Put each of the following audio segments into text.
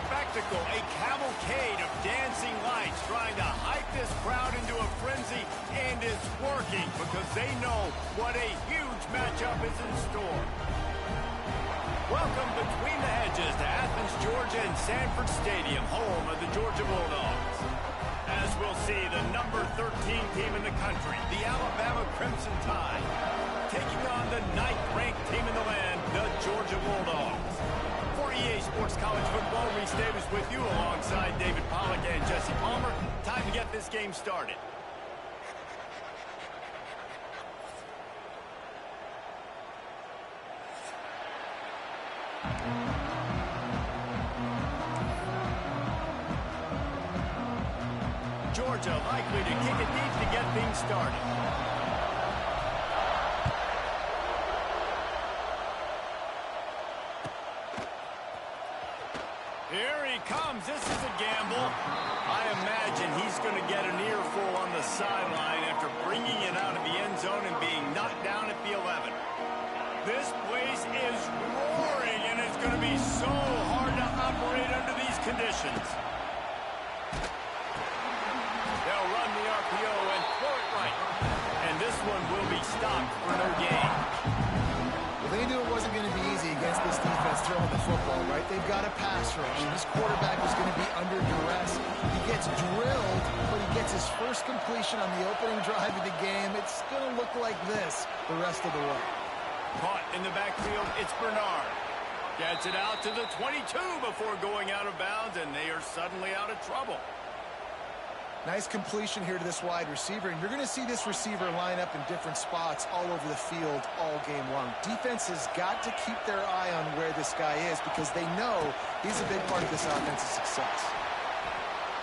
spectacle, a cavalcade of dancing lights trying to hype this crowd into a frenzy, and it's working because they know what a huge matchup is in store. Welcome between the hedges to Athens, Georgia and Sanford Stadium, home of the Georgia Bulldogs. As we'll see, the number 13 team in the country, the Alabama Crimson Tide, taking on the 9th-ranked team in the land, the Georgia Bulldogs. For EA Sports College Football, Reese Davis with you alongside David Pollack and Jesse Palmer. Time to get this game started. Georgia likely to kick it deep to get things started. Here he comes. This is a gamble. I imagine he's going to get an earful on the sideline after bringing it out of the end zone and being knocked down at the 11. This place is roaring, and it's going to be so hard to operate under these conditions. They'll run the RPO and throw it right. And this one will be stopped for no gain. Well, they knew it wasn't going to be easy against this defense throwing the football, right? They've got a pass rush. This quarterback was going to be under duress. He gets drilled, but he gets his first completion on the opening drive of the game. It's going to look like this the rest of the way. Caught in the backfield, it's Bernard. Gets it out to the 22 before going out of bounds, and they are suddenly out of trouble. Nice completion here to this wide receiver, and you're going to see this receiver line up in different spots all over the field all game long. Defense has got to keep their eye on where this guy is because they know he's a big part of this offense's success.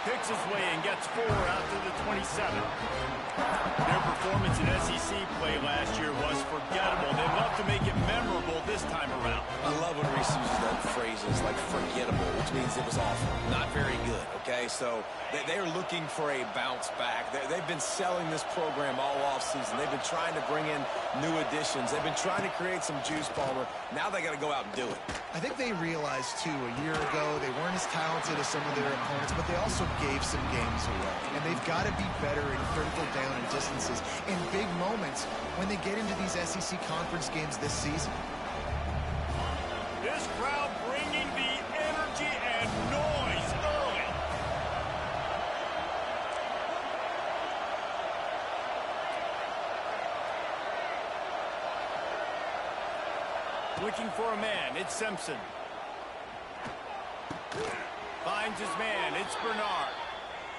Picks his way and gets 4 out to the 27. Their performance in SEC play last year was forgettable. They'd love to make it memorable this time around. I love when Reese uses that phrases like forgettable, which means it was awful, not very good, okay? So they are looking for a bounce back. They've been selling this program all offseason. They've been trying to bring in new additions. They've been trying to create some juice, Palmer. Now they got to go out and do it. I think they realized, too, a year ago they weren't as talented as some of their opponents, but they also gave some games away. And they've got to be better in critical down and distances in big moments when they get into these SEC conference games this season. This crowd bringing the energy and noise early. Looking for a man, it's Simpson. Finds his man, it's Bernard.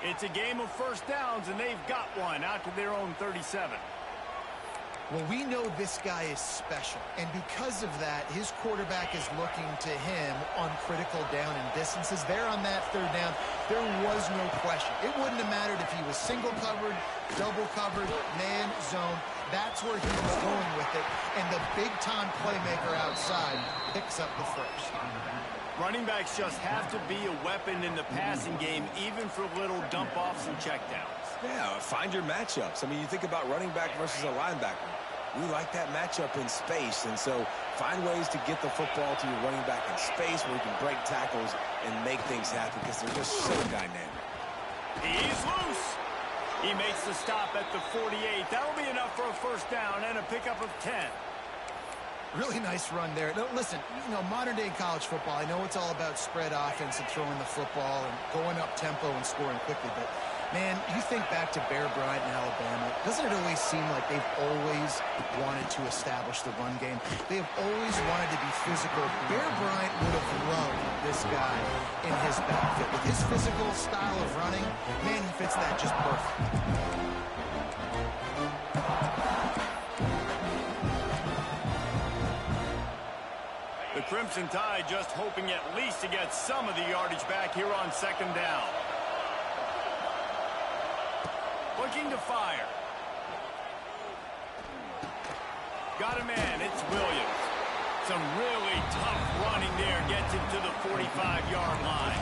It's a game of first downs, and they've got one out to their own 37. Well, we know this guy is special, and because of that, his quarterback is looking to him on critical down and distances. There on that third down, there was no question. It wouldn't have mattered if he was single covered, double covered, man, zone. That's where he was going with it, and the big-time playmaker outside picks up the first. Running backs just have to be a weapon in the passing game, even for little dump-offs and checkdowns. Yeah, find your matchups. I mean, you think about running back versus a linebacker. We like that matchup in space, and so find ways to get the football to your running back in space where you can break tackles and make things happen because they're just so dynamic. He's loose. He makes the stop at the 48. That'll be enough for a first down and a pickup of 10. Really nice run there. No, listen, you know, modern-day college football, I know it's all about spread offense and throwing the football and going up tempo and scoring quickly, but, man, you think back to Bear Bryant in Alabama, doesn't it always seem like they've always wanted to establish the run game? They have always wanted to be physical. Bear Bryant would have loved this guy in his backfield. With his physical style of running, man, he fits that just perfect. The Crimson Tide just hoping at least to get some of the yardage back here on second down. Looking to fire. Got a man, it's Williams. Some really tough running there gets him to the 45-yard line.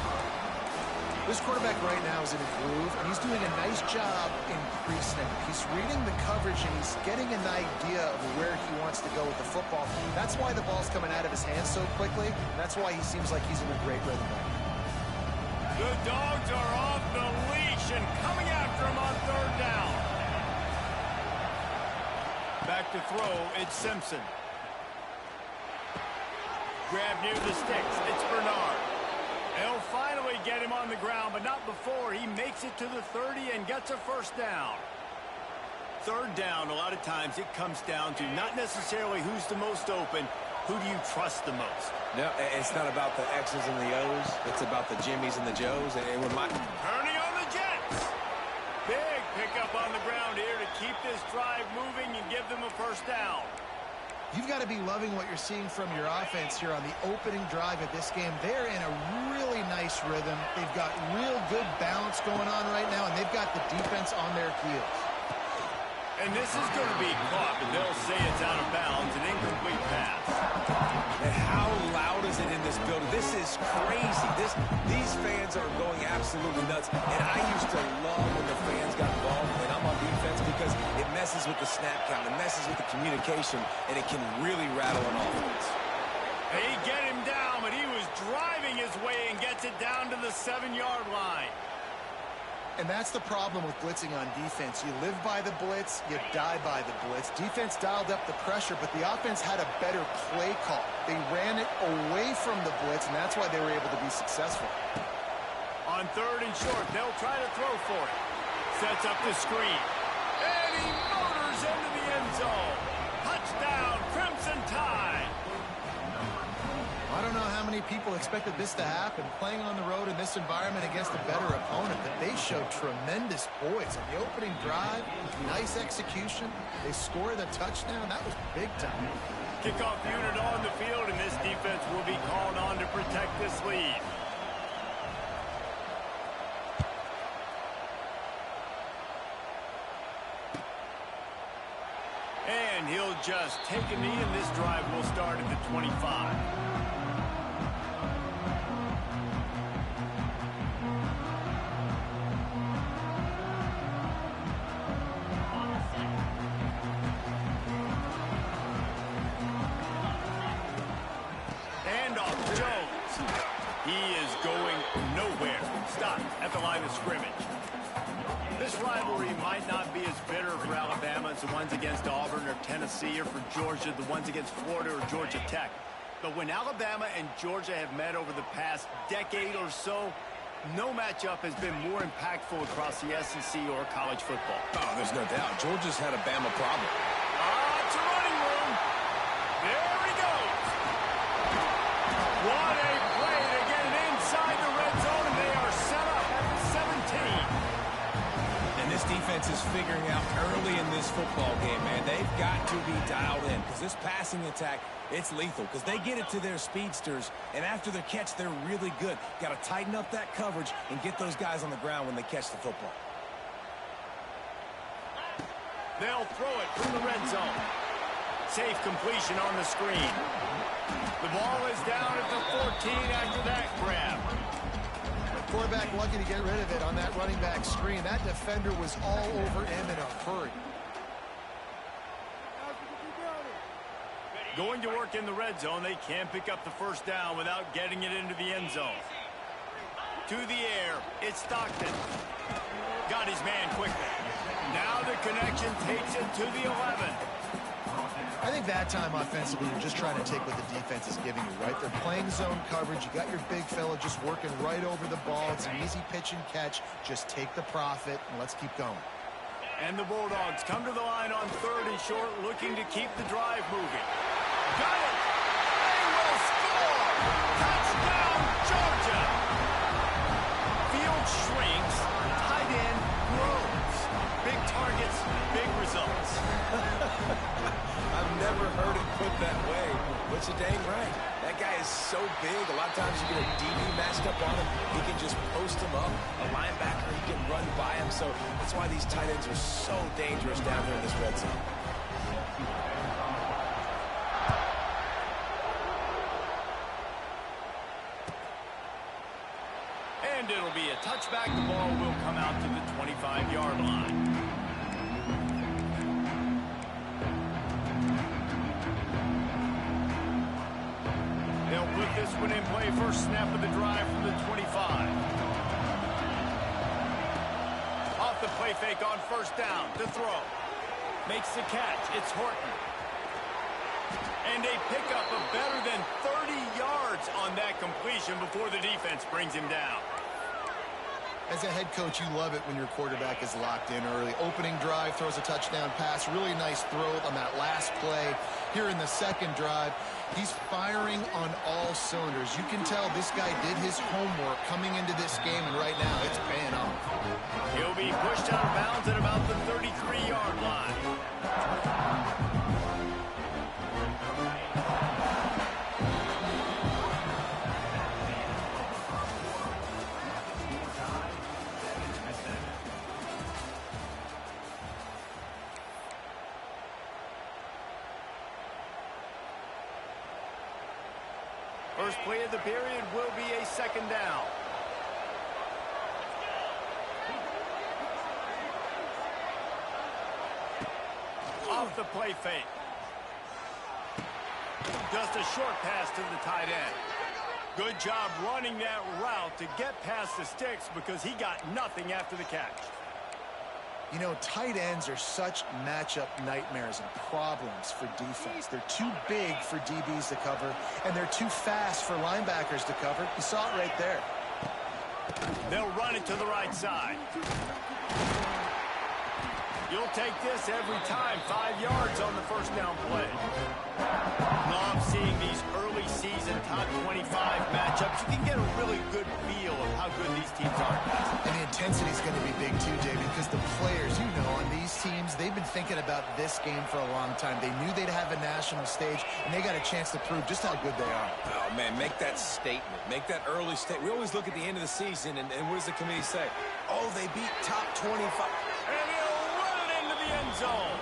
This quarterback right now is in a groove, and he's doing a nice job in pre-snap. He's reading the coverage, and he's getting an idea of where he wants to go with the football. That's why the ball's coming out of his hands so quickly. That's why he seems like he's in a great rhythm right now. The Dogs are off the leash and coming after him on third down. Back to throw, it's Simpson. Grab near the sticks, it's Bernard. They'll finally get him on the ground, but not before he makes it to the 30 and gets a first down. Third down, a lot of times it comes down to not necessarily who's the most open, who do you trust the most? No, it's not about the X's and the O's. It's about the Jimmys and the Joes. And when Turning on the Jets. Big pickup on the ground here to keep this drive moving and give them a first down. You've got to be loving what you're seeing from your offense here on the opening drive of this game. They're in a really nice rhythm. They've got real good balance going on right now, and they've got the defense on their heels. And this is going to be caught, but they'll say it's out of bounds, an incomplete pass. And how loud is it in this building? This is crazy. These fans are going absolutely nuts. And I used to love when the fans got involved when I'm on defense because it messes with the snap count, it messes with the communication, and it can really rattle an offense. They get him down, but he was driving his way and gets it down to the 7-yard line. And that's the problem with blitzing on defense. You live by the blitz, you die by the blitz. Defense dialed up the pressure, but the offense had a better play call. They ran it away from the blitz, and that's why they were able to be successful. On third and short, they'll try to throw for it. Sets up the screen. And he motors into the end zone. Touchdown, Crimson Tide. I don't know how many people expected this to happen, playing on the road in this environment against a better opponent, but they showed tremendous poise on the opening drive. Nice execution. They scored a touchdown. That was big time. Kickoff unit on the field, and this defense will be called on to protect this lead. And he'll just take a knee, and this drive will start at the 25. At the line of scrimmage. This rivalry might not be as bitter for Alabama as the ones against Auburn or Tennessee, or for Georgia, the ones against Florida or Georgia Tech. But when Alabama and Georgia have met over the past decade or so, no matchup has been more impactful across the SEC or college football. Oh, there's no doubt. Georgia's had a Bama problem. It's a running room. There he goes. What a play to get it inside the red zone, and they are set up at the 17. And this defense is figuring out early in this football game, man. They've got to be dialed in because this passing attack, it's lethal because they get it to their speedsters, and after their catch, they're really good. Got to tighten up that coverage and get those guys on the ground when they catch the football. They'll throw it from the red zone. Safe completion on the screen. The ball is down at the 14 after that grab. The quarterback lucky to get rid of it on that running back screen. That defender was all over him in a hurry. Going to work in the red zone. They can't pick up the first down without getting it into the end zone. To the air, it's Stockton. Got his man quickly. Now the connection takes it to the 11. I think that time offensively, you're just trying to take what the defense is giving you, right? They're playing zone coverage. You got your big fella just working right over the ball. It's an easy pitch and catch. Just take the profit, and let's keep going. And the Bulldogs come to the line on third and short, looking to keep the drive moving. Got it! They will score! Touchdown, Georgia! Field shrinks, tight end grows. Big targets, big results. I've never heard it put that way, but you're dang right. That guy is so big. A lot of times you get a DB matched up on him. He can just post him up. A linebacker, he can run by him. So that's why these tight ends are so dangerous down here in this red zone. And it'll be a touchback. The ball will come out to the 25-yard line. They'll put this one in play first snap of the drive from the 25. Off the play fake on first down to throw. Makes the catch. It's Horton. And a pickup of better than 30 yards on that completion before the defense brings him down. As a head coach, you love it when your quarterback is locked in early. Opening drive, throws a touchdown pass. Really nice throw on that last play. Here in the second drive, he's firing on all cylinders. You can tell this guy did his homework coming into this game, and right now it's paying off. He'll be pushed out of bounds at about the 33-yard line. First play of the period will be a second down. Off the play fake. Just a short pass to the tight end. Good job running that route to get past the sticks because he got nothing after the catch. You know, tight ends are such matchup nightmares and problems for defense. They're too big for DBs to cover, and they're too fast for linebackers to cover. You saw it right there. They'll run it to the right side. You'll take this every time. 5 yards on the first down play. Love seeing these early season top 25 matchups. You can get a really good feel of how good these teams are. And the intensity is going to be big too, David, because the players, you know, on these teams, they've been thinking about this game for a long time. They knew they'd have a national stage, and they got a chance to prove just how good they are. Oh, man, make that statement. Make that early statement. We always look at the end of the season, and what does the committee say? Oh, they beat top 25. And he'll run it into the end zone.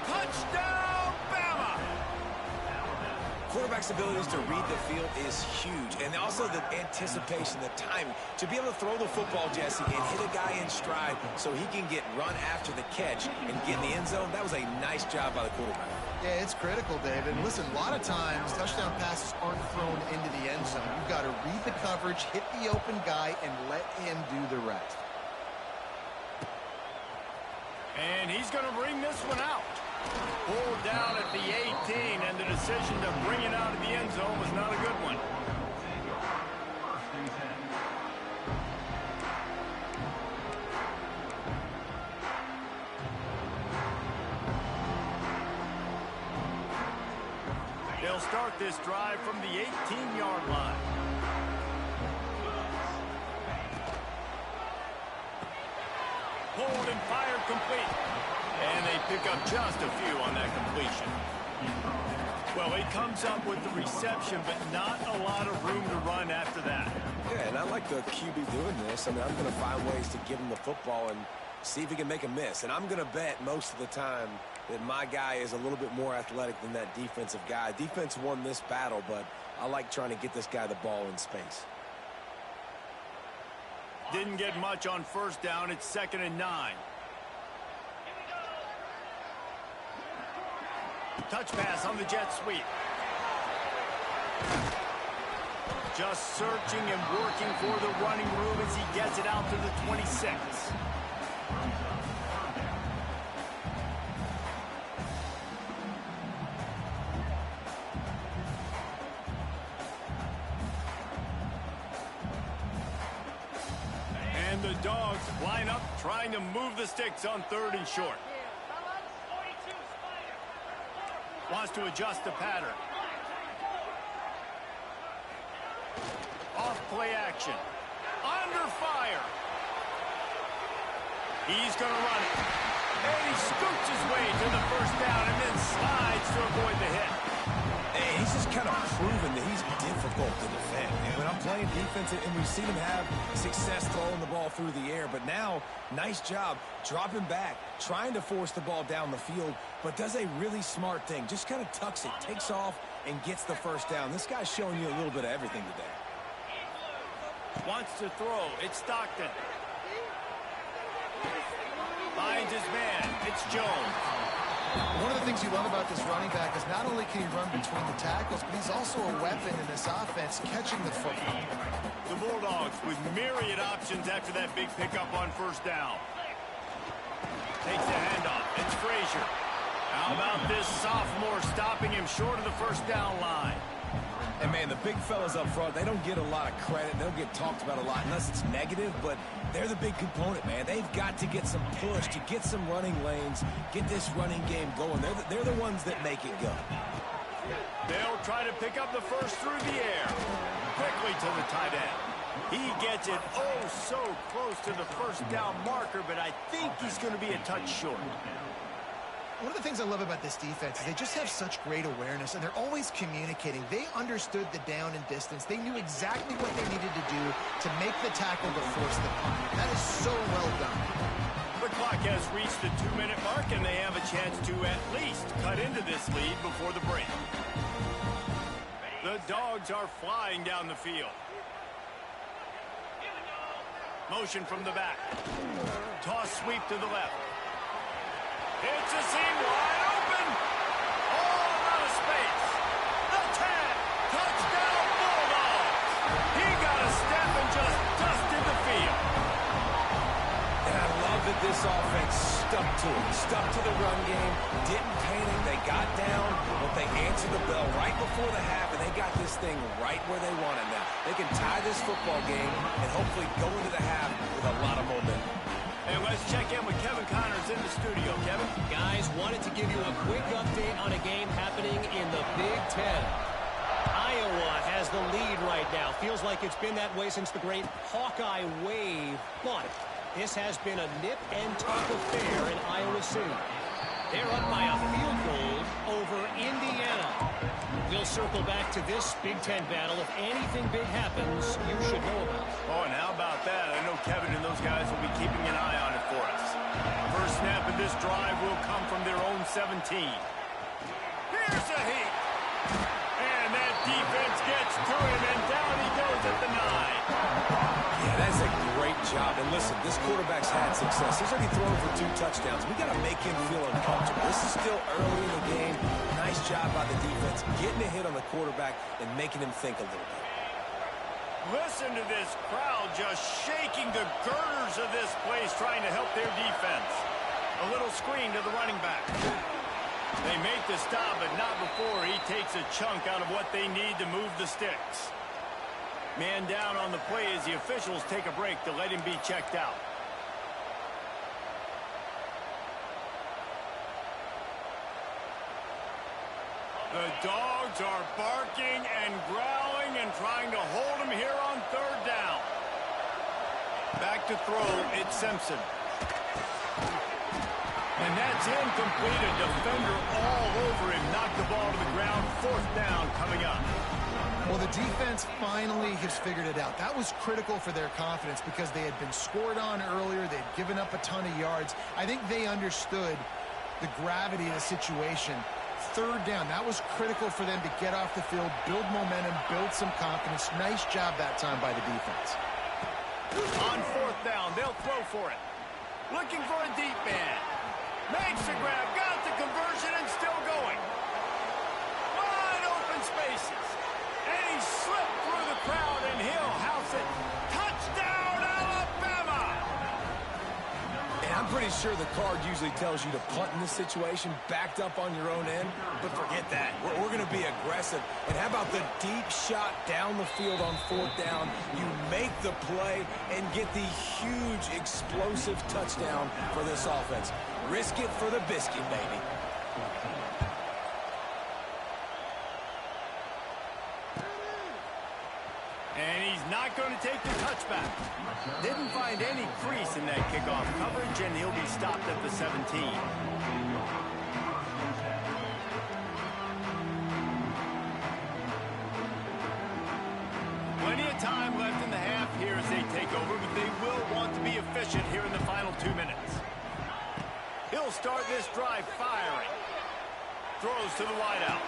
Touchdown, Bama! Quarterback's abilities to read the field is huge, and also the anticipation, the timing. To be able to throw the football, Jesse, and hit a guy in stride so he can get run after the catch and get in the end zone, that was a nice job by the quarterback. Yeah, it's critical, David. And listen, a lot of times, touchdown passes aren't thrown into the end zone. You've got to read the coverage, hit the open guy, and let him do the rest. And he's going to bring this one out. Pulled down at the 18, and the decision to bring it out of the end zone was not a good one. They'll start this drive from the 18-yard line. Pulled and fired complete. And they pick up just a few on that completion. Well, he comes up with the reception, but not a lot of room to run after that. Yeah, and I like the QB doing this. I mean, I'm going to find ways to give him the football and see if he can make a miss. And I'm going to bet most of the time that my guy is a little bit more athletic than that defensive guy. Defense won this battle, but I like trying to get this guy the ball in space. Didn't get much on first down. It's 2nd and 9. Touch pass on the jet sweep. Just searching and working for the running room as he gets it out to the 26. And the Dogs line up, trying to move the sticks on 3rd and short. Wants to adjust the pattern. Off play action. Under fire. He's going to run it. And he scoots his way to the first down and then slides to avoid the hit. Hey, he's just kind of proven that he's difficult to defend. And when I'm playing defense, and we've seen him have success throwing the ball through the air, but now, nice job dropping back, trying to force the ball down the field, but does a really smart thing. Just kind of tucks it, takes off, and gets the first down. This guy's showing you a little bit of everything today. Wants to throw. It's Stockton. Finds his man. It's Jones. One of the things you love about this running back is not only can he run between the tackles, but he's also a weapon in this offense catching the football. The Bulldogs with myriad options after that big pickup on first down. Takes the handoff. It's Frazier. How about this sophomore stopping him short of the first down line? And, man, the big fellas up front, they don't get a lot of credit. They don't get talked about a lot unless it's negative, but they're the big component, man. They've got to get some push, to get some running lanes, get this running game going. They're the ones that make it go. They'll try to pick up the first through the air. Quickly to the tight end. He gets it oh so close to the first down marker, but I think he's going to be a touch short. One of the things I love about this defense is they just have such great awareness, and they're always communicating. They understood the down and distance. They knew exactly what they needed to do to make the tackle to force the punt. That is so well done. The clock has reached the 2-minute mark, and they have a chance to at least cut into this lead before the break. The Dogs are flying down the field. Motion from the back. Toss sweep to the left. It's a seam wide open. All out of space. The 10. Touchdown Bulldogs. He got a step and just dusted the field. And I love that this offense stuck to it. Stuck to the run game. Didn't panic. They got down, but they answered the bell right before the half, and they got this thing right where they want it now. They can tie this football game and hopefully go into the half with a lot of momentum. And let's check in with Kevin Connors in the studio. Kevin? Guys, wanted to give you a quick update on a game happening in the Big Ten. Iowa has the lead right now. Feels like it's been that way since the great Hawkeye wave. But this has been a nip-and-tuck affair in Iowa City. They're up by a field goal over Indiana. We'll circle back to this Big Ten battle. If anything big happens, you should know about it. Oh, and how about that? I know Kevin and those guys will be keeping an eye on it for us. First snap of this drive will come from their own 17. Here's a heat. And that defense gets to him, and down he goes at the 9. Yeah, that's a great job. And listen, this quarterback's had success. He's already thrown for 2 touchdowns. We got to make him feel uncomfortable. This is still early in the game. Nice job by the defense, getting a hit on the quarterback and making him think a little bit. Listen to this crowd just shaking the girders of this place, trying to help their defense. A little screen to the running back. They make the stop, but not before he takes a chunk out of what they need to move the sticks. Man down on the play as the officials take a break to let him be checked out. The Dogs are barking and growling and trying to hold him here on third down. Back to throw, it's Simpson. And that's incomplete. A defender all over him. Knocked the ball to the ground. Fourth down coming up. Well, the defense finally has figured it out. That was critical for their confidence because they had been scored on earlier. They'd given up a ton of yards. I think they understood the gravity of the situation. Third down, that was critical for them to get off the field, build momentum, build some confidence. Nice job that time by the defense. On fourth down, they'll throw for it. Looking for a deep man. Makes the grab, got the conversion, and still going. Wide open spaces. And he slipped through the crowd, and he'll house it. Touchdown, Alabama! And I'm pretty sure the card usually tells you to punt in this situation, backed up on your own end, but forget that. We're going to be aggressive. And how about the deep shot down the field on fourth down? You make the play and get the huge explosive touchdown for this offense. Risk it for the biscuit, baby. And he's not going to take the touchback. Didn't find any crease in that kickoff coverage, and he'll be stopped at the 17. Plenty of time left in the half here as they take over, but they will want to be efficient here in the final 2 minutes. He'll start this drive firing. Throws to the wideout.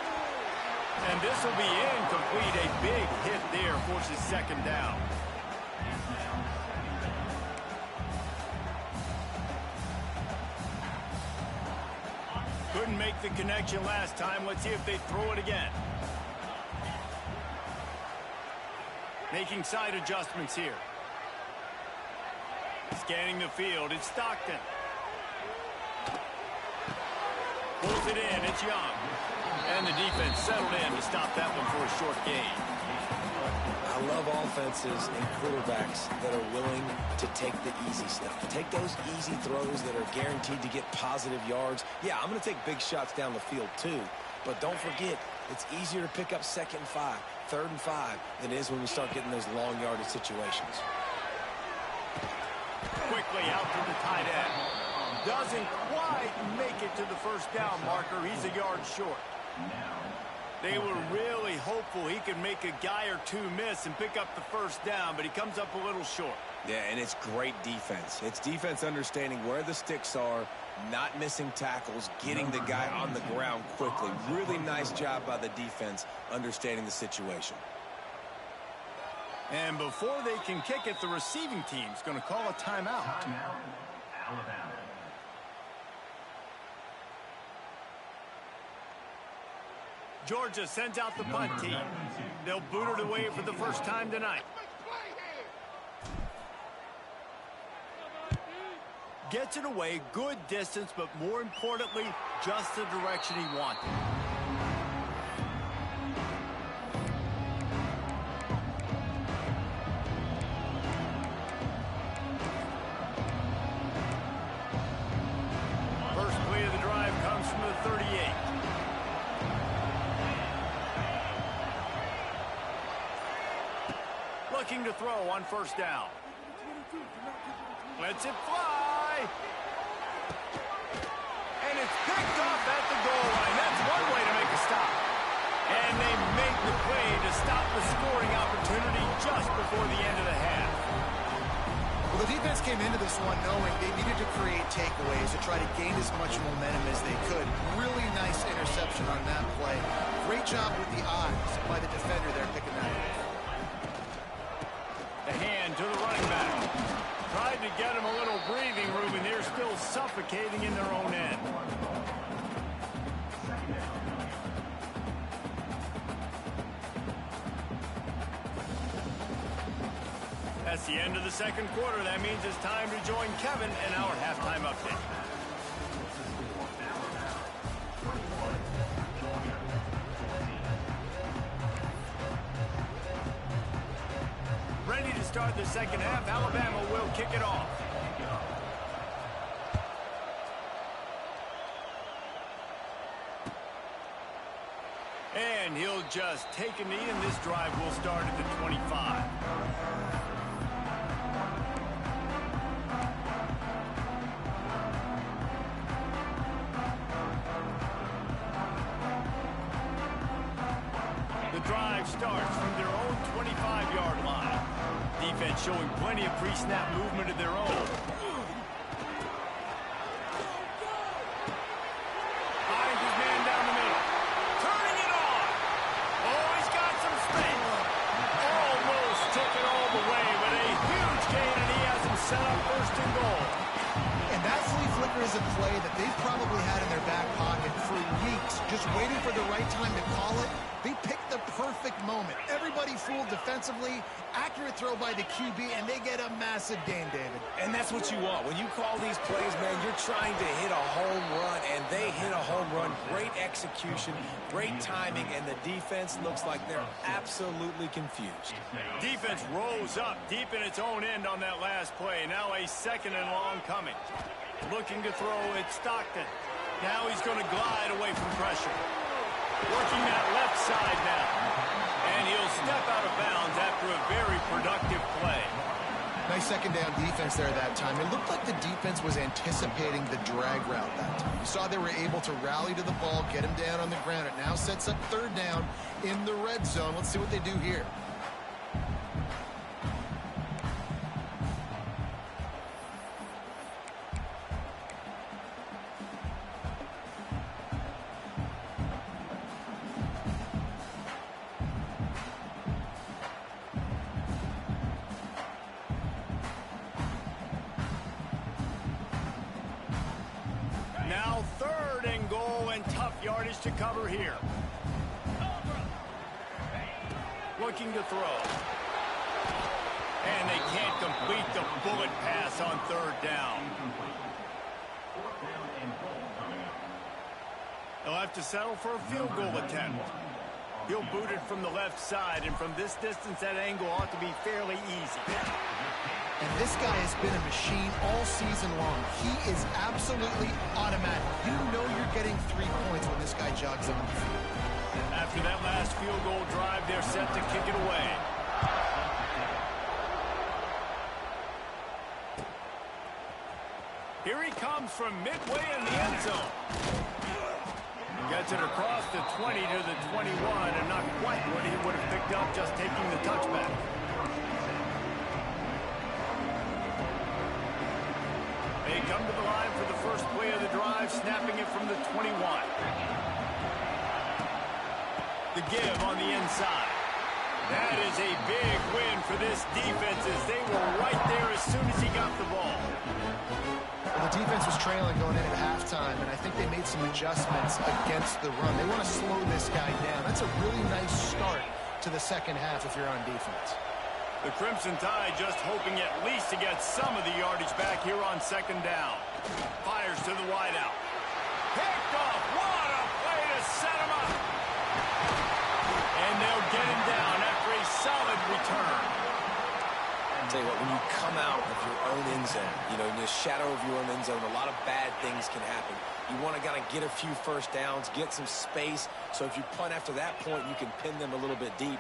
And this will be incomplete. A big hit there forces second down. Couldn't Couldn't make the connection last time. Let's see if they throw it again. Making side adjustments here. Scanning the field. It's Stockton. Pulls it in. It's Young. And the defense settled in to stop that one for a short gain. I love offenses and quarterbacks that are willing to take the easy stuff. Take those easy throws that are guaranteed to get positive yards. Yeah, I'm going to take big shots down the field too. But don't forget, it's easier to pick up 2nd and 5, 3rd and 5 than it is when we start getting those long yardage situations. Quickly out to the tight end. Doesn't quite make it to the first down marker. He's a yard short. They were really hopeful he could make a guy or two miss and pick up the first down, but he comes up a little short. Yeah, and it's great defense. It's defense understanding where the sticks are, not missing tackles, getting the guy on the ground quickly. Really nice job by the defense understanding the situation. And before they can kick it, the receiving team's going to call a timeout. Alabama. Georgia sends out the punt team. They'll boot it away for the first time tonight. Gets it away, good distance, but more importantly, just the direction he wanted. First play of the drive comes from the 38. Looking to throw on first down. Lets it fly. And it's picked up at the goal line. That's one way to make a stop. And they make the play to stop the scoring opportunity just before the end of the half. Well, the defense came into this one knowing they needed to create takeaways to try to gain as much momentum as they could. Really nice interception on that play. Great job with the eyes by the defender there picking that up. The hand to the running back. Tried to get him a little breathing room, and they're still suffocating in their own end. That's the end of the second quarter. That means it's time to join Kevin in our halftime update. Ready to start the second half. Alabama will kick it off. And he'll just take a knee, and this drive will start at the 25. The drive starts from their own 25-yard line. Defense showing plenty of pre-snap movement of their own. Finds his man down the middle. Turning it on. Oh, he's got some space. Almost took it all the way, but a huge gain, and he has him set up first and goal. And that flea flicker is a play that they've probably had in their back pocket for weeks, just waiting for the right time to call it. They picked the perfect moment. Everybody fooled defensively, accurate throw by the QB, and they get a massive gain, David. And that's what you want. When you call these plays, man, you're trying to hit a home run, and they hit a home run. Great execution, great timing, and the defense looks like they're absolutely confused. Defense rose up deep in its own end on that last play. Now a second and long coming. Looking to throw, it's Stockton. Now he's going to glide away from pressure. Working that left side now. And he'll step out of bounds after a very productive play. Nice second down defense there that time. It looked like the defense was anticipating the drag route that time. You saw they were able to rally to the ball, get him down on the ground. It now sets up third down in the red zone. Let's see what they do here. Now third and goal, and yardage to cover here. Looking to throw. And they can't complete the bullet pass on third down. They'll have to settle for a field goal attempt. He'll boot it from the left side, and from this distance, that angle ought to be fairly easy. And this guy has been a machine all season long. He is absolutely automatic. You know you're getting 3 points when this guy jogs on the field. After that last field goal drive, they're set to kick it away. Here he comes from midway in the end zone. Gets it across the 20 to the 21, and not quite what he would have picked up just taking the touchback. They come to the line for the first play of the drive, snapping it from the 21. The give on the inside. That is a big win for this defense as they were right there as soon as he got the ball. Well, the defense was trailing going in at halftime, and I think they made some adjustments against the run. They want to slow this guy down. That's a really nice start to the second half if you're on defense. The Crimson Tide just hoping at least to get some of the yardage back here on second down. Fires to the wideout. Picked off. What a play to set him up. And they'll get him down after a solid return. Tell you what, when you come out of your own end zone, you know, in the shadow of your own end zone, a lot of bad things can happen. You want to kind of get a few first downs, get some space, so if you punt after that point, you can pin them a little bit deep.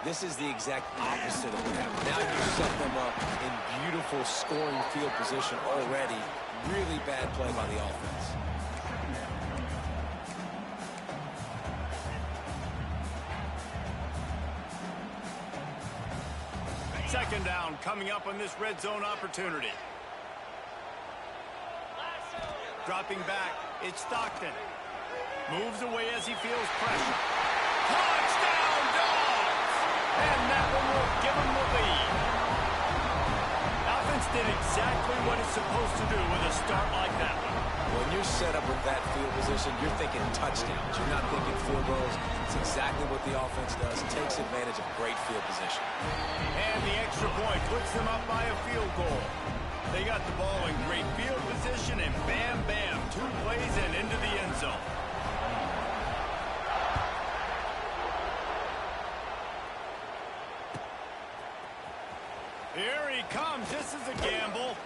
This is the exact opposite of what happened. Now you set them up in beautiful scoring field position already. Really bad play by the offense. Second down coming up on this red zone opportunity. Dropping back, it's Stockton. Moves away as he feels pressure. Touchdown, Dogs! And that one will give him the lead. Offense did exactly what it's supposed to do with a start like that one. When you're set up with that field position, you're thinking touchdowns. You're not thinking field goals. It's exactly what the offense does. It takes advantage of great field position. And the extra point puts them up by a field goal. They got the ball in great field position, and bam, bam, 2 plays and into the end zone. Here he comes. This is a gamble.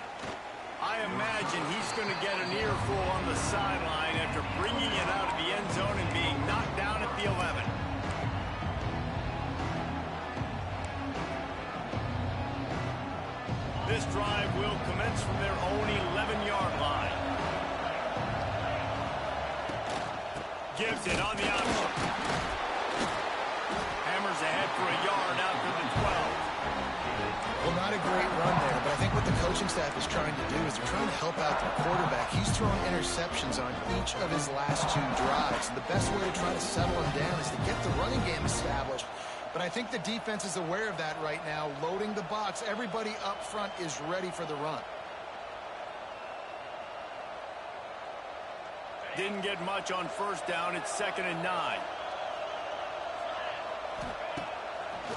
I imagine he's going to get an earful on the sideline after bringing it out of the end zone and being knocked down at the 11. This drive will commence from their own 11-yard line. Gives it on the option. Hammers ahead for a yard out to the 12. Well, not a great run there, but I think what the coaching staff is trying to do is they're trying to help out their quarterback. He's thrown interceptions on each of his last 2 drives, and the best way to try to settle him down is to get the running game established. But I think the defense is aware of that right now, loading the box. Everybody up front is ready for the run. Didn't get much on first down. It's 2nd and 9.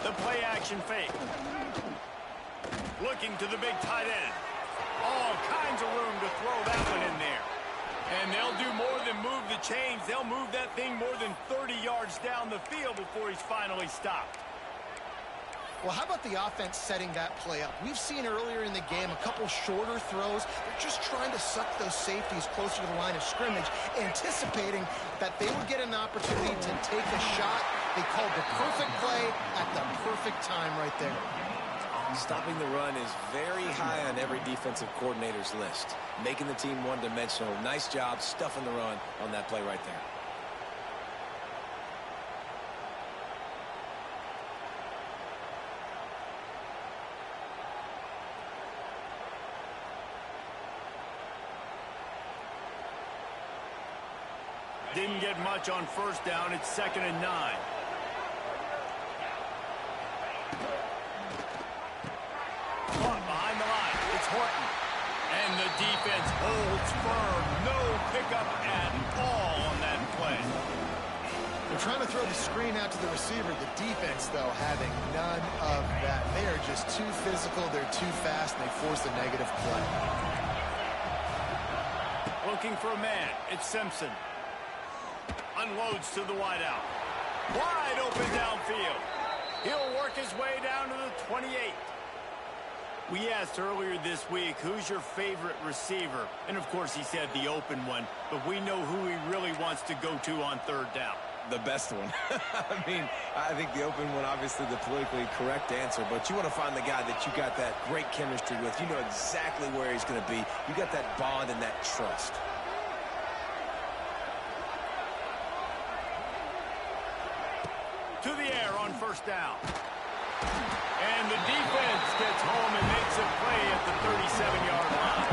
The play action fake. Looking to the big tight end. All kinds of room to throw that one in there. And they'll do more than move the chains. They'll move that thing more than 30 yards down the field before he's finally stopped. Well, how about the offense setting that play up? We've seen earlier in the game a couple shorter throws. They're just trying to suck those safeties closer to the line of scrimmage, anticipating that they would get an opportunity to take a shot. They called the perfect play at the perfect time right there. Stopping the run is very high on every defensive coordinator's list. Making the team one-dimensional. Nice job stuffing the run on that play right there. Didn't get much on first down. It's 2nd and 9. Caught behind the line. It's Horton. And the defense holds firm. No pickup at all on that play. They're trying to throw the screen out to the receiver. The defense, though, having none of that. They are just too physical. They're too fast, and they force a negative play. Looking for a man. It's Simpson. Unloads to the wideout. Wide open downfield. He'll work his way down to the 28. We asked earlier this week, who's your favorite receiver? And, of course, he said the open one. But we know who he really wants to go to on third down. The best one. I mean, I think the open one, obviously the politically correct answer, but you want to find the guy that you got that great chemistry with. You know exactly where he's going to be. You got that bond and that trust. To the air on first down. And the defense gets home and makes a play at the 37-yard line.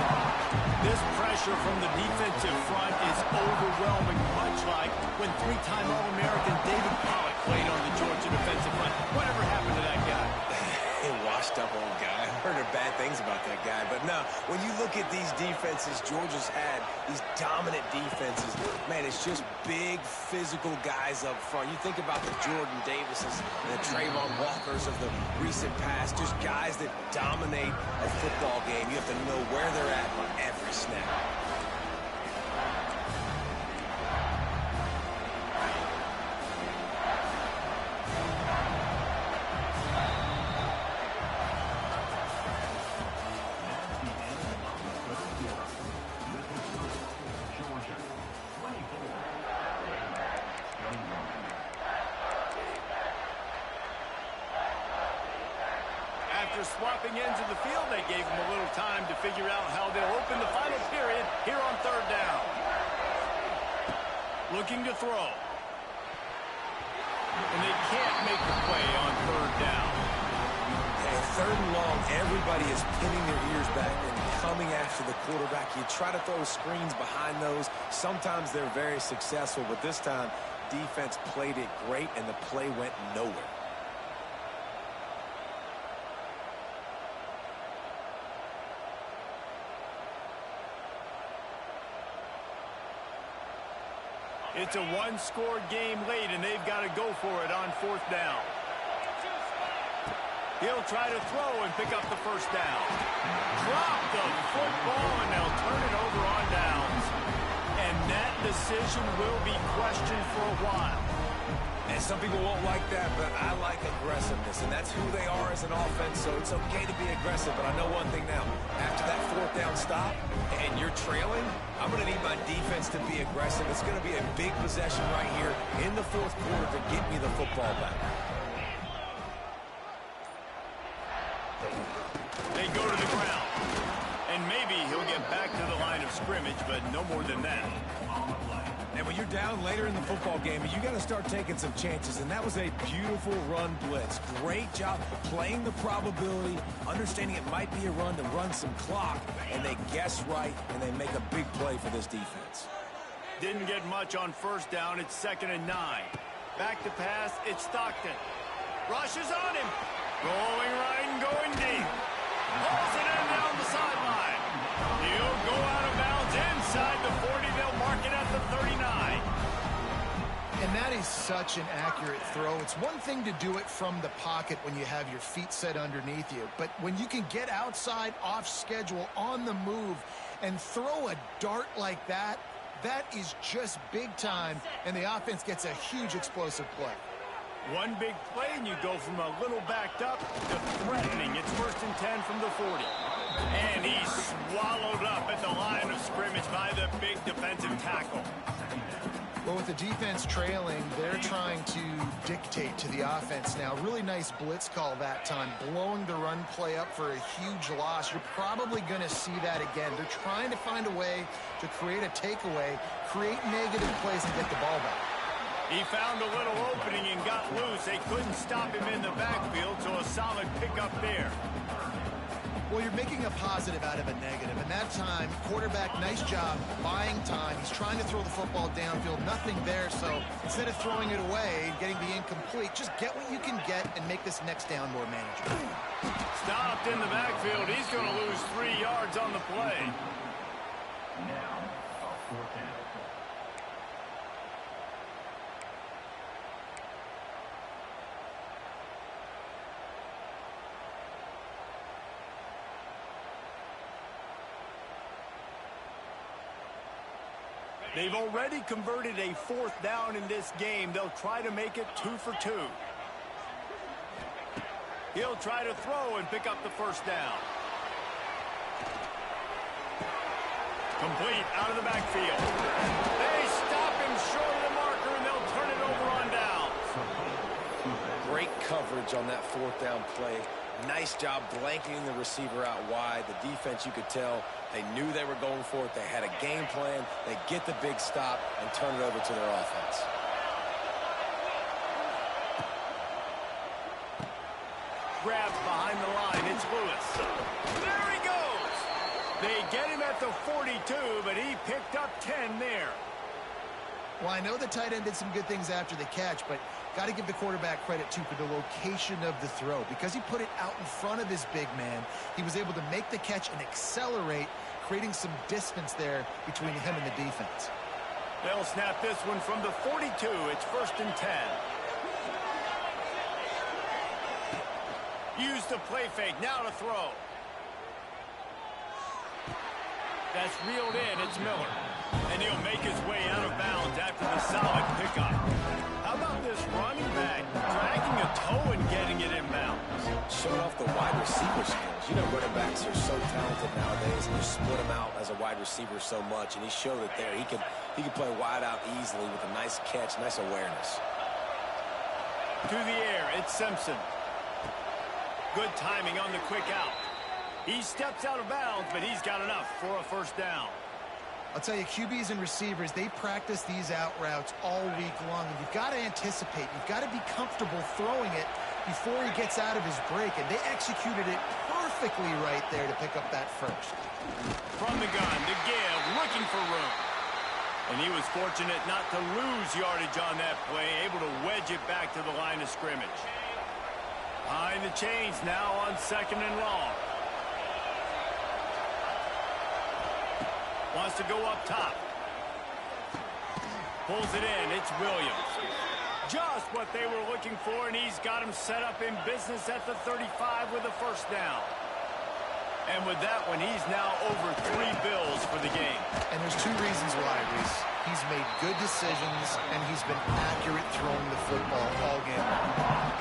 This pressure from the defensive front is overwhelming, much like when three-time All-American David Pollock played on the Georgia defensive front. Whatever happened to that guy? A washed-up old guy. I've heard bad things about that guy. But no, when you look at these defenses Georgia's had, these dominant defenses, man, it's just big, physical guys up front. You think about the Jordan Davises and the Trayvon Walkers of the recent past, just guys that dominate a football game. You have to know where they're at on every snap. After swapping ends of the field, they gave him a little time to figure out how they'll open the final period here on third down. Looking to throw. And they can't make the play on third down. Okay, third and long, everybody is pinning their ears back and coming after the quarterback. You try to throw screens behind those. Sometimes they're very successful, but this time, defense played it great, and the play went nowhere. It's a one-score game late, and they've got to go for it on fourth down. He'll try to throw and pick up the first down. Drop the football, and they'll turn it over on downs. And that decision will be questioned for a while. And some people won't like that, but I like aggressiveness, and that's who they are as an offense, so it's okay to be aggressive. But I know one thing now. After that fourth down stop and you're trailing, I'm going to need my defense to be aggressive. It's going to be a big possession right here in the fourth quarter to get me the football back. They go to the ground. And maybe he'll get back to the line of scrimmage, but no more than that. And when you're down later in the football game, you got to start taking some chances. And that was a beautiful run blitz. Great job playing the probability, understanding it might be a run to run some clock. And they guess right, and they make a big play for this defense. Didn't get much on first down. It's 2nd and 9. Back to pass. It's Stockton. Rushes on him. Rolling right and going deep. Pulls it in down the sideline. He'll go out of bounds inside the 40. They'll mark it at the 39. And that is such an accurate throw. It's one thing to do it from the pocket when you have your feet set underneath you, but when you can get outside, off schedule, on the move, and throw a dart like that, that is just big time, and the offense gets a huge explosive play. One big play, and you go from a little backed up to threatening. It's 1st and 10 from the 40. And he's swallowed up at the line of scrimmage by the big defensive tackle. Well, with the defense trailing, they're trying to dictate to the offense now. Really nice blitz call that time, blowing the run play up for a huge loss. You're probably going to see that again. They're trying to find a way to create a takeaway, create negative plays, and get the ball back. He found a little opening and got loose. They couldn't stop him in the backfield, so a solid pickup there. Well, you're making a positive out of a negative, and that time, quarterback, nice job, buying time. He's trying to throw the football downfield, nothing there, so instead of throwing it away and getting the incomplete, just get what you can get and make this next down more manageable. Stopped in the backfield. He's going to lose 3 yards on the play. Now, a 4th down. They've already converted a 4th down in this game. They'll try to make it 2 for 2. He'll try to throw and pick up the 1st down. Complete out of the backfield. They stop him short of the marker, and they'll turn it over on down. Great coverage on that 4th down play. Nice job blanketing the receiver out wide. The defense, you could tell, they knew they were going for it. They had a game plan. They get the big stop and turn it over to their offense. Grabs behind the line. It's Lewis. There he goes. They get him at the 42, but he picked up 10 there. Well, I know the tight end did some good things after the catch, but got to give the quarterback credit, too, for the location of the throw. Because he put it out in front of his big man, he was able to make the catch and accelerate, creating some distance there between him and the defense. They'll snap this one from the 42. It's 1st and 10. Use the play fake. Now to throw. That's reeled in. It's Miller. And he'll make his way out of bounds after the solid pickup. How about this running back dragging a toe and getting it inbounds? Showing off the wide receiver skills. You know, running backs are so talented nowadays, and you split them out as a wide receiver so much, and he showed it there. He could play wide out easily with a nice catch, nice awareness. To the air, it's Simpson. Good timing on the quick out. He steps out of bounds, but he's got enough for a 1st down. I'll tell you, QBs and receivers, they practice these out routes all week long, and you've got to anticipate. You've got to be comfortable throwing it before he gets out of his break, and they executed it perfectly right there to pick up that 1st. From the gun, to give, looking for room. And he was fortunate not to lose yardage on that play, able to wedge it back to the line of scrimmage. Behind the chains now on 2nd and long. Wants to go up top. Pulls it in. It's Williams. Just what they were looking for, and he's got him set up in business at the 35 with a 1st down. And with that one, he's now over 3 bills for the game. And there's 2 reasons why, Reese. He's made good decisions, and he's been accurate throwing the football all game long.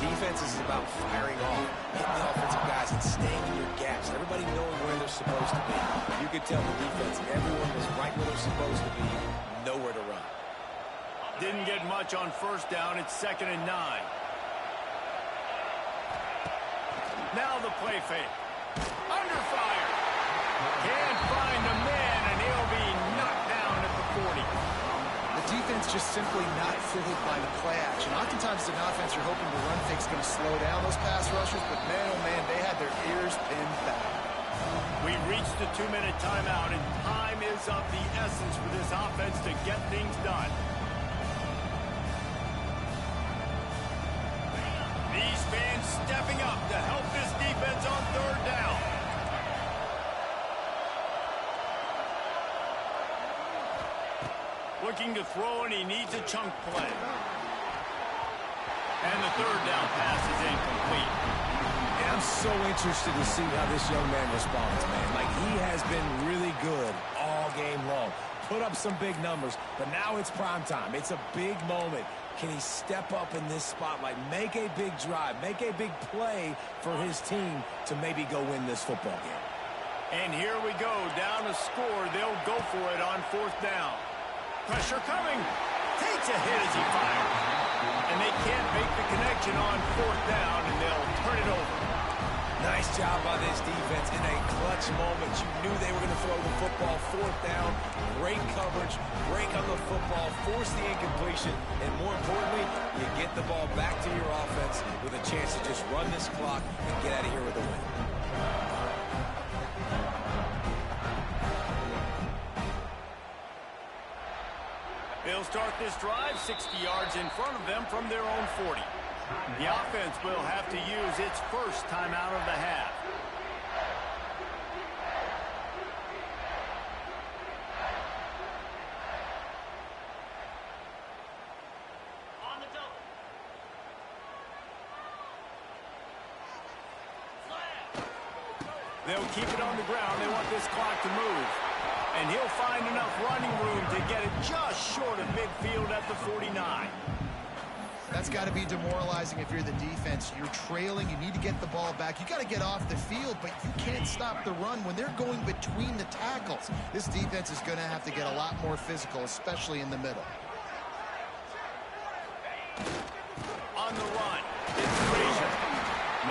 Defense is about firing off, hitting the offensive guys, and staying in your gaps. Everybody knowing where they're supposed to be. You could tell the defense, everyone was right where they're supposed to be, nowhere to run. Didn't get much on 1st down. It's 2nd and 9. Now the play fake. Under fire. Can't find the man, and he'll be knocked down at the 40. The defense just simply not fooled by the play action. Oftentimes, as an offense, you're hoping the run fake's going to slow down those pass rushers, but man, oh man, they had their ears pinned back. We reached the 2-minute timeout, and time is of the essence for this offense to get things done. These fans stepping up to help this defense on 3rd down. Looking to throw, and he needs a chunk play. And the 3rd down pass is incomplete. And I'm so interested to see how this young man responds, man. Like, he has been really good all game long. Put up some big numbers, but now it's prime time. It's a big moment. Can he step up in this spotlight, make a big drive, make a big play for his team to maybe go win this football game? And here we go, down to score. They'll go for it on 4th down. Pressure coming. Takes a hit as he fires. And they can't make the connection on 4th down, and they'll turn it over. Nice job by this defense in a clutch moment. You knew they were going to throw the football. 4th down, great coverage, break on the football, force the incompletion, and more importantly, you get the ball back to your offense with a chance to just run this clock and get out of here with a win. They'll start this drive 60 yards in front of them from their own 40. The offense will have to use its 1st timeout of the half. On the double. They'll keep it on the ground. They want this clock to move. And he'll find enough running room to get it just short of midfield at the 49. That's got to be demoralizing if you're the defense. You're trailing. You need to get the ball back. You got to get off the field, but you can't stop the run when they're going between the tackles. This defense is going to have to get a lot more physical, especially in the middle. On the run, it's Frazier.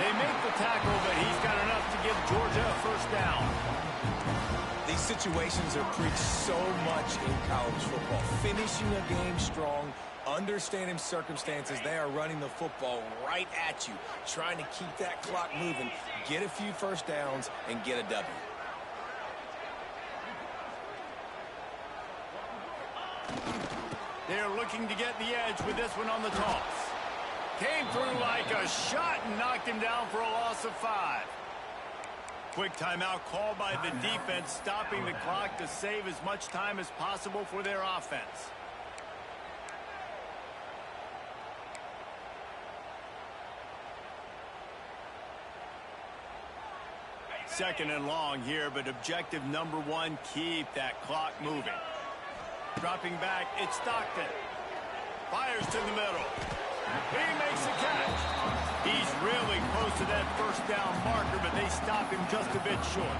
They make the tackle, but he's got enough to give Georgia a first down. These situations are preached so much in college football. Finishing a game strong, understanding circumstances. They are running the football right at you, trying to keep that clock moving, get a few first downs, and get a W. They're looking to get the edge with this one on the toss. Came through like a shot and knocked him down for a loss of 5. Quick timeout called by the defense, stopping the clock to save as much time as possible for their offense. Second and long here, but objective number 1, keep that clock moving. Dropping back, it's Stockton. Fires to the middle. He makes the catch. He's really close to that first down marker, but they stop him just a bit short.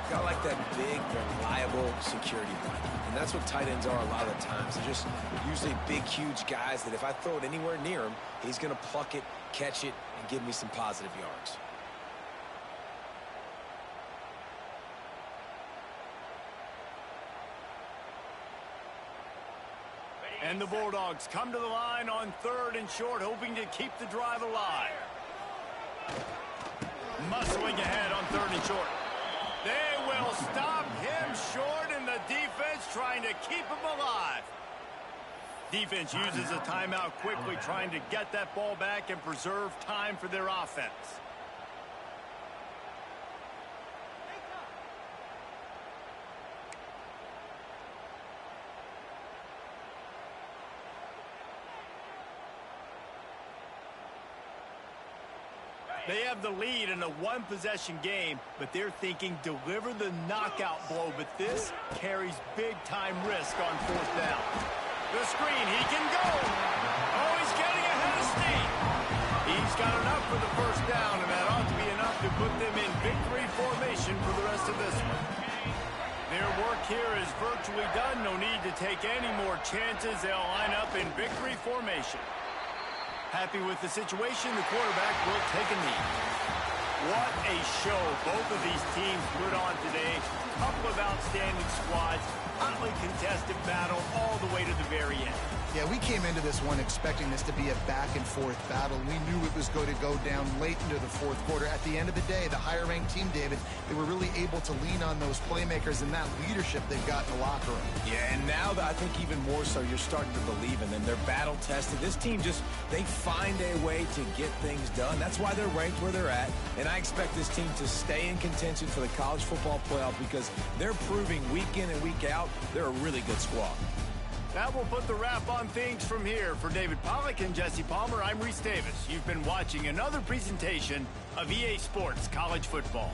Got like that big, reliable security blanket. And that's what tight ends are a lot of the times. They're just usually big, huge guys that if I throw it anywhere near him, he's going to pluck it, catch it, and give me some positive yards. And the Bulldogs come to the line on 3rd and short, hoping to keep the drive alive. Muscling ahead on 3rd and short. They will stop him short, and the defense trying to keep him alive. Defense uses a timeout quickly, trying to get that ball back and preserve time for their offense. They have the lead in a one-possession game, but they're thinking deliver the knockout blow, but this carries big-time risk on 4th down. The screen, he can go. Oh, he's getting ahead of steam. He's got enough for the first down, and that ought to be enough to put them in victory formation for the rest of this one. Their work here is virtually done. No need to take any more chances. They'll line up in victory formation. Happy with the situation, the quarterback will take a knee. What a show both of these teams put on today. Couple of outstanding squads, hotly contested battle all the way to the very end. Yeah, we came into this one expecting this to be a back-and-forth battle. We knew it was going to go down late into the 4th quarter. At the end of the day, the higher-ranked team, David, they were really able to lean on those playmakers and that leadership they've got in the locker room. Yeah, and now I think even more so, you're starting to believe in them. They're battle-tested. This team they find a way to get things done. That's why they're ranked where they're at, and I expect this team to stay in contention for the college football playoff because they're proving week in and week out they're a really good squad. That will put the wrap on things from here. For David Pollack and Jesse Palmer, I'm Reese Davis. You've been watching another presentation of EA Sports College Football.